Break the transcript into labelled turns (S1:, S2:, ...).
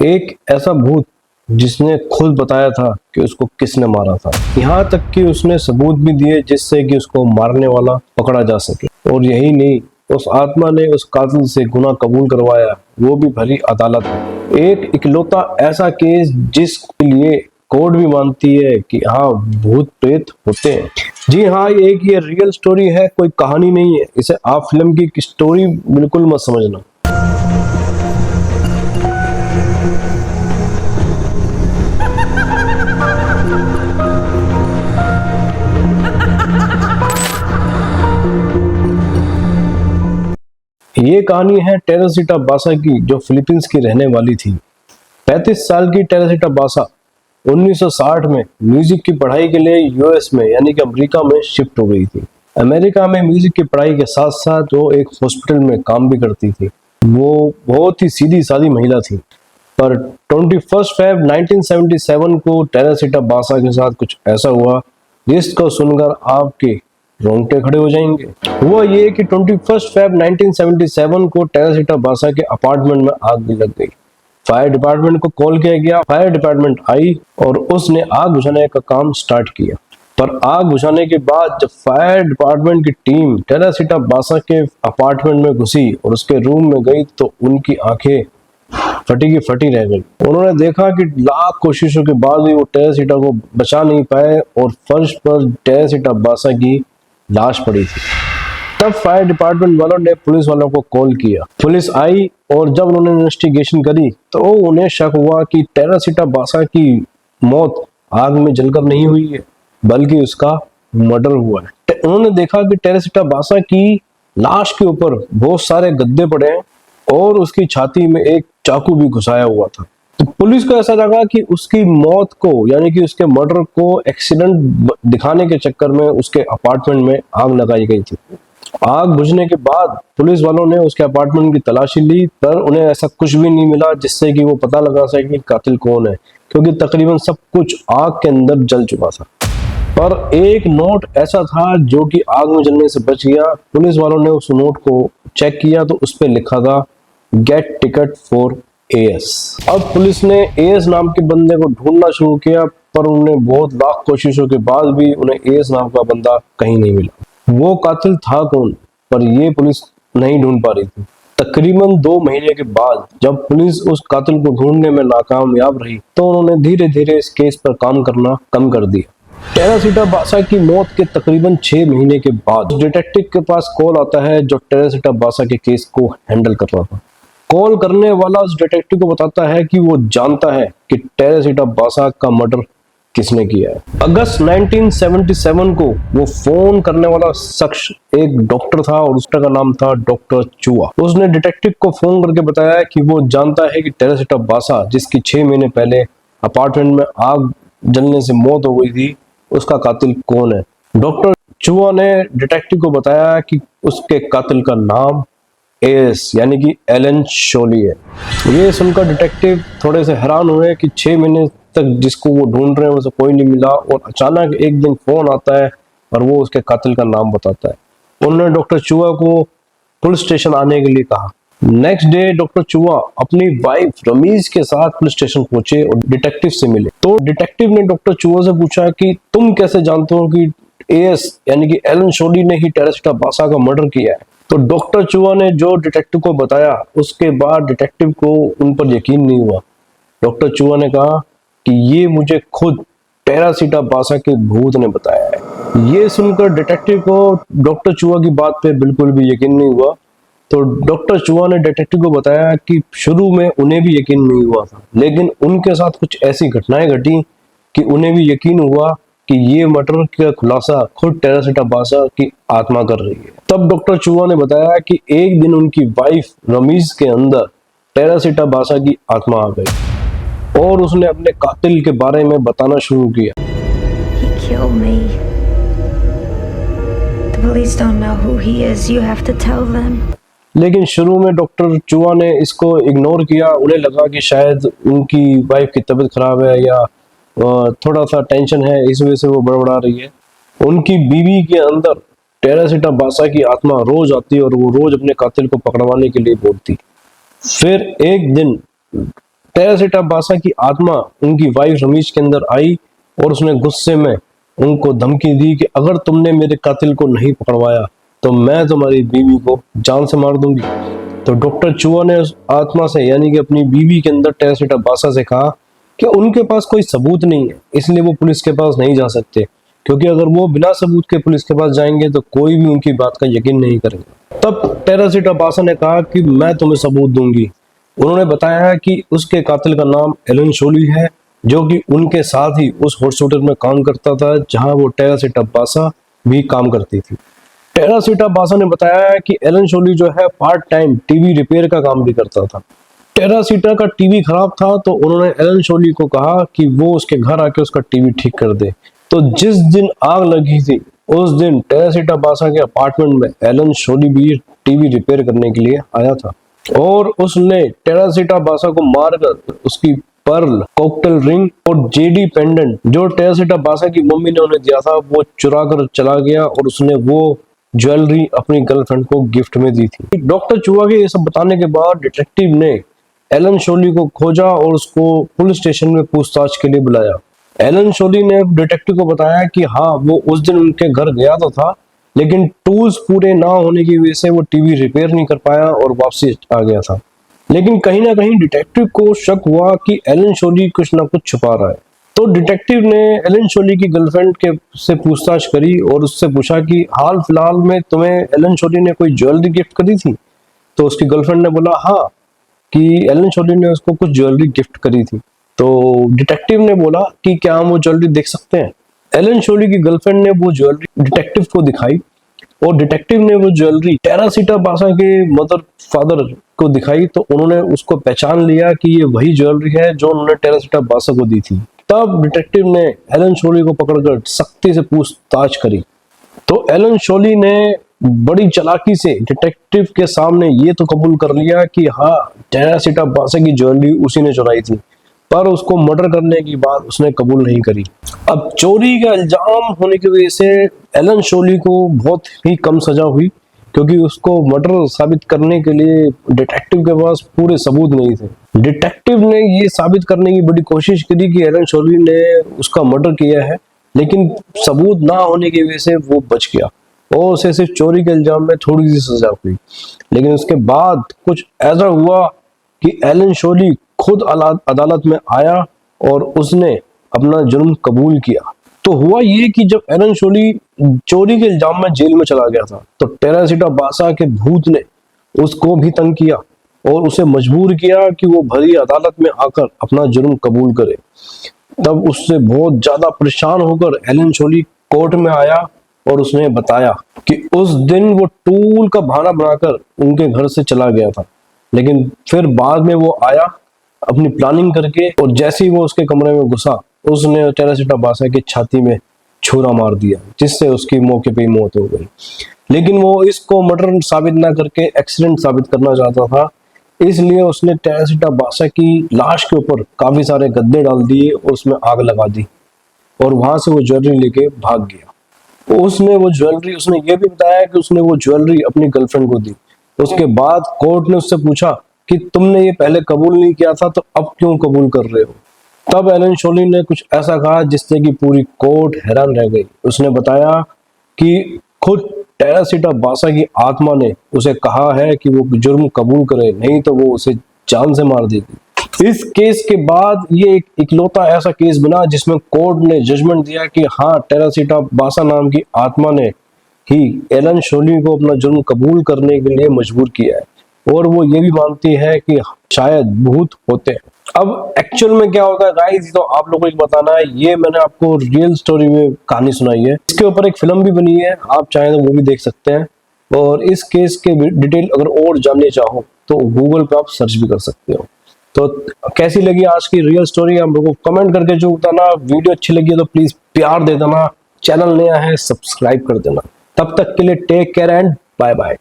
S1: एक ऐसा भूत जिसने खुद बताया था कि उसको किसने मारा था, यहाँ तक कि उसने सबूत भी दिए जिससे कि उसको मारने वाला पकड़ा जा सके। और यही नहीं, उस आत्मा ने उस कातिल से गुनाह कबूल करवाया, वो भी भरी अदालत में। एक इकलौता ऐसा केस जिसके लिए कोर्ट भी मानती है कि हाँ, भूत प्रेत होते हैं। जी हाँ, ये रियल स्टोरी है, कोई कहानी नहीं है। इसे आप फिल्म की स्टोरी बिल्कुल मत समझना। ये कहानी है टेरेसिटा बासा की, जो फिलीपींस की रहने वाली थी। 35 साल की टेरेसिटा बासा 1960 में म्यूजिक की पढ़ाई के लिए यूएस में यानी कि अमेरिका में शिफ्ट हो गई थी। अमेरिका में म्यूजिक की पढ़ाई के साथ साथ वो एक हॉस्पिटल में काम भी करती थी। वो बहुत ही सीधी सादी महिला थी। पर 21 फेब 1977 को टेरेसिटा बासा के साथ कुछ ऐसा हुआ जिसको सुनकर आपके रोंगटे खड़े हो जाएंगे। हुआ ये कि 21 फेब 1977 को टेरेसिटा बासा के अपार्टमेंट में आग लग गई। फायर डिपार्टमेंट को कॉल किया गया। फायर डिपार्टमेंट आई और उसने आग बुझाने का काम स्टार्ट किया। पर आग बुझाने के बाद जब फायर डिपार्टमेंट की टीम टेरेसिटा बासा के अपार्टमेंट में घुसी और उसके रूम में गई तो उनकी आंखें फटी की फटी रह गई। उन्होंने देखा कि लाख कोशिशों के बाद भी वो टेरेसिटा को बचा नहीं पाए और फर्श पर टेरेसिटा बासा की लाश पड़ी थी। तब फायर डिपार्टमेंट वालों ने पुलिस वालों को कॉल किया। पुलिस आई और जब उन्होंने इन्वेस्टिगेशन करी तो उन्हें शक हुआ कि टेरेसिटा बासा की मौत आग में जलकर नहीं हुई है, बल्कि उसका मर्डर हुआ है। उन्होंने देखा कि टेरेसिटा बासा की लाश के ऊपर बहुत सारे गद्दे पड़े हैं और उसकी छाती में एक चाकू भी घुसाया हुआ था। तो पुलिस को ऐसा लगा कि उसकी मौत को यानी कि उसके मर्डर को एक्सीडेंट दिखाने के चक्कर में उसके अपार्टमेंट में आग लगाई गई थी। आग बुझने के बाद पुलिस वालों ने उसके अपार्टमेंट की तलाशी ली, पर उन्हें ऐसा कुछ भी नहीं मिला जिससे कि वो पता लगा सके कि कातिल कौन है, क्योंकि तकरीबन सब कुछ आग के अंदर जल चुका था। पर एक नोट ऐसा था जो कि आग में जलने से बच गया। पुलिस वालों ने उस नोट को चेक किया तो उस पर लिखा था गेट टिकट फॉर एएस। अब पुलिस ने एएस नाम के बंदे को ढूंढना शुरू किया, पर उन्हें बहुत लाख कोशिशों के बाद भी उन्हें एएस नाम का बंदा कहीं नहीं मिला। वो कातिल था कौन, पर ये पुलिस नहीं ढूंढ पा रही थी। तकरीबन 2 महीने के बाद जब पुलिस उस कातिल को ढूंढने में नाकामयाब रही तो उन्होंने धीरे धीरे इस केस पर काम करना कम कर दिया। टेरेसिटा बासा की मौत के तकरीबन 6 महीने के बाद डिटेक्टिव के पास कॉल आता है जो टेरेसिटा बासा के केस को हैंडल कर रहा था। कॉल करने वाला उस डिटेक्टिव को बताता है कि वो जानता है कि टेरेसिटा बासा का मर्डर किसने किया है। अगस्त 1977 को वो फोन करने वाला शख्स एक डॉक्टर था और उसका नाम था डॉक्टर चुआ। उसने डिटेक्टिव को फोन करके बताया कि वो जानता है कि टेरेसिटा बासा, जिसकी 6 महीने पहले अपार्टमेंट में आग जलने से मौत हो गई थी, उसका कातिल कौन है। डॉक्टर चुआ ने डिटेक्टिव को बताया कि उसके कातिल का नाम एस यानी कि एलन शोली है। ये सुनकर डिटेक्टिव थोड़े से हैरान हुए कि 6 महीने तक जिसको वो ढूंढ रहे हैं उसे कोई नहीं मिला, और अचानक एक दिन फोन आता है और वो उसके कातिल का नाम बताता है। उन्होंने डॉक्टर चुआ को पुलिस स्टेशन आने के लिए कहा। नेक्स्ट डे डॉक्टर चुआ अपनी वाइफ रमीज के साथ पुलिस स्टेशन पहुंचे और डिटेक्टिव से मिले। तो डिटेक्टिव ने डॉक्टर चुआ से पूछा कि तुम कैसे जानते हो कि एएस यानी कि एलन शोली ने ही टेरेसिटा बासा का मर्डर किया है। तो डॉक्टर चुआ ने जो डिटेक्टिव को बताया उसके बाद डिटेक्टिव को उन पर यकीन नहीं हुआ। डॉक्टर चुआ ने कहा कि ये मुझे खुद टेरेसिटा बासा के भूत ने बताया है। ये सुनकर डिटेक्टिव को डॉक्टर चुआ की बात पे बिल्कुल भी यकीन नहीं हुआ। तो डॉक्टर चुआ ने डिटेक्टिव को बताया कि शुरू में उन्हें भी यकीन नहीं हुआ था, लेकिन उनके साथ कुछ ऐसी घटनाएं घटी कि उन्हें भी यकीन हुआ कि ये मर्डर का खुलासा खुद टेरेसिटा बासा की आत्मा कर रही है। तब डॉक्टर चुआ ने बताया कि एक दिन उनकी वाइफ रमीज के अंदर टेरेसिटा बासा की आत्मा आ गई और उसने अपने कातिल के बारे में बताना शुरू किया।
S2: He killed me. The police don't know who he is. You have to tell them.
S1: लेकिन शुरू में डॉक्टर चुआ ने इसको इग्नोर किया। उन्हें लगा कि शायद उनकी वाइफ की तबीयत खराब है या थोड़ा सा टेंशन है, इस वजह से वो बड़बड़ा रही है। उनकी बीवी के अंदर टेरेसिटा बासा की आत्मा रोज आती और वो रोज अपने कातिल को पकड़वाने के लिए बोलती। फिर एक दिन टेरेसिटा बासा की आत्मा उनकी वाइफ रमीज के अंदर आई और उसने गुस्से में उनको धमकी दी कि अगर तुमने मेरे कातिल को नहीं पकड़वाया तो मैं तुम्हारी बीवी को जान से मार दूंगी। तो डॉक्टर चुआ ने उस आत्मा से यानी कि अपनी बीवी के अंदर टेरेसिटा बासा से कहा कि उनके पास कोई सबूत नहीं है, इसलिए वो पुलिस के पास नहीं जा सकते, क्योंकि अगर वो बिना सबूत के पुलिस के पास जाएंगे तो कोई भी उनकी बात का यकीन नहीं करेगा। तब टेरेसिटा बासा ने कहा कि मैं तुम्हें सबूत दूंगी। उन्होंने बताया कि उसके कातिल का नाम एलन शोली है, जो कि उनके साथ ही उस हॉस्पिटल में काम करता था जहां वो टेरेसिटा बासा भी काम करती थी। टेरेसिटा बासा ने बताया कि एलन शोली जो है पार्ट टाइम टीवी रिपेयर का काम भी करता था। टेरेसिटा का टीवी खराब था तो उन्होंने एलन शोली को कहा कि वो उसके घर आके उसका टीवी ठीक कर दे। तो जिस दिन आग लगी थी उस दिन टेरेसिटा बासा के अपार्टमेंट में एलन शोली भी टीवी रिपेयर करने के लिए आया था और उसने टेरेसिटा बासा को मारकर उसकी पर्ल कॉकटेल रिंग और जेडी पेंडेंट जो टेरेसिटा बासा की मम्मी ने उन्हें दिया था वो चुरा कर चला गया और उसने वो ज्वेलरी अपनी गर्लफ्रेंड को गिफ्ट में दी थी। डॉक्टर चुआ के ये सब बताने के बाद डिटेक्टिव ने एलन शोली को खोजा और उसको पुलिस स्टेशन में पूछताछ के लिए बुलाया। एलन शोली ने डिटेक्टिव को बताया कि हाँ वो उस दिन उनके घर गया तो था, लेकिन टूल्स पूरे ना होने की वजह से वो टीवी रिपेयर नहीं कर पाया और वापसी आ गया था। लेकिन कहीं ना कहीं डिटेक्टिव को शक हुआ कि एलन शोली कुछ ना कुछ छुपा रहा है। तो डिटेक्टिव ने एलन शोली की गर्लफ्रेंड के से पूछताछ करी और उससे पूछा कि हाल फिलहाल में तुम्हें एलन शोली ने कोई ज्वेलरी गिफ्ट करी थी? तो उसकी गर्लफ्रेंड ने बोला हाँ कि एलन शोली ने उसको कुछ ज्वेलरी गिफ्ट करी थी। तो डिटेक्टिव ने बोला कि क्या हम वो ज्वेलरी देख सकते हैं? एलन शोली की गर्लफ्रेंड ने वो ज्वेलरी डिटेक्टिव को दिखाई और डिटेक्टिव ने वो ज्वेलरी टेरेसिटा बासा के मदर फादर को दिखाई तो उन्होंने उसको पहचान लिया कि ये वही ज्वेलरी है जो उन्होंने टेरेसिटा बासा को दी थी। तब डिटेक्टिव ने एलन शोली को पकड़कर सख्ती से पूछताछ करी। तो एलन शोली ने बड़ी चालाकी से डिटेक्टिव के सामने ये तो कबूल कर लिया कि हाँ टेरेसिटा बासा की ज्वेलरी उसी ने चुराई थी, पर उसको मर्डर करने की बात उसने कबूल नहीं करी। अब चोरी का इल्जाम होने की वजह से एलन शोली को बहुत ही कम सजा हुई, क्योंकि उसको मर्डर साबित करने के लिए डिटेक्टिव के पास पूरे सबूत नहीं थे। डिटेक्टिव ने ये साबित करने की बड़ी कोशिश करी कि एलन शोली ने उसका मर्डर किया है, लेकिन सबूत ना होने की वजह से वो बच गया और उसे सिर्फ चोरी के इल्जाम में थोड़ी सी सजा हुई। लेकिन उसके बाद कुछ ऐसा हुआ कि एलन शोली खुद अदालत में आया और उसने अपना जुर्म कबूल किया। तो हुआ ये कि जब एलन शोली चोरी के इल्जाम में जेल में चला गया था तो टेरेसिटा बासा के भूत ने उसको भी तंग किया और उसे मजबूर किया कि वो भरी अदालत में आकर अपना जुर्म कबूल करे। तब उससे बहुत ज्यादा परेशान होकर एलन शोली कोर्ट में आया और उसने बताया कि उस दिन वो टूल का बहाना बनाकर उनके घर से चला गया था, लेकिन फिर बाद में वो आया अपनी प्लानिंग करके और जैसे ही वो उसके कमरे में घुसा उसने टेरेसिटा बासा की छाती में छुरा मार दिया, जिससे उसकी मौके पे ही मौत हो गई। लेकिन वो इसको मर्डर साबित ना करके एक्सीडेंट साबित करना चाहता था, इसलिए उसने टेरेसिटा बासा की लाश के ऊपर काफी सारे गद्दे डाल दिए और उसमें आग लगा दी और वहां से वो ज्वेलरी लेके भाग गया। उसने ये भी बताया कि उसने वो ज्वेलरी अपनी गर्लफ्रेंड को दी। उसके बाद कोर्ट ने उससे पूछा कि तुमने ये पहले कबूल नहीं किया था तो अब क्यों कबूल कर रहे हो? तब एलन शोली ने कुछ ऐसा कहा जिससे कि पूरी कोर्ट हैरान रह गई। उसने बताया कि खुद टेरेसिटा बासा की आत्मा ने उसे कहा है कि वो जुर्म कबूल करे, नहीं तो वो उसे जान से मार देगी। इस केस के बाद ये एक इकलौता ऐसा केस बना जिसमें कोर्ट ने जजमेंट दिया कि हाँ टेरेसिटा बासा नाम की आत्मा ने ही एलन शोली को अपना जुर्म कबूल करने के लिए मजबूर किया है और वो ये भी मानती है कि शायद भूत होते हैं। अब एक्चुअल में क्या होगा गाइस, तो आप लोगों को बताना है। ये मैंने आपको रियल स्टोरी में कहानी सुनाई है, इसके ऊपर एक फिल्म भी बनी है, आप चाहें तो वो भी देख सकते हैं। और इस केस के डिटेल अगर और जानने चाहो तो गूगल पे आप सर्च भी कर सकते हो। तो कैसी लगी आज की रियल स्टोरी हम लोगों को कमेंट करके जो बताना। वीडियो अच्छी लगी तो प्लीज प्यार दे देना, चैनल नया है सब्सक्राइब कर देना। तब तक के लिए take care and bye bye.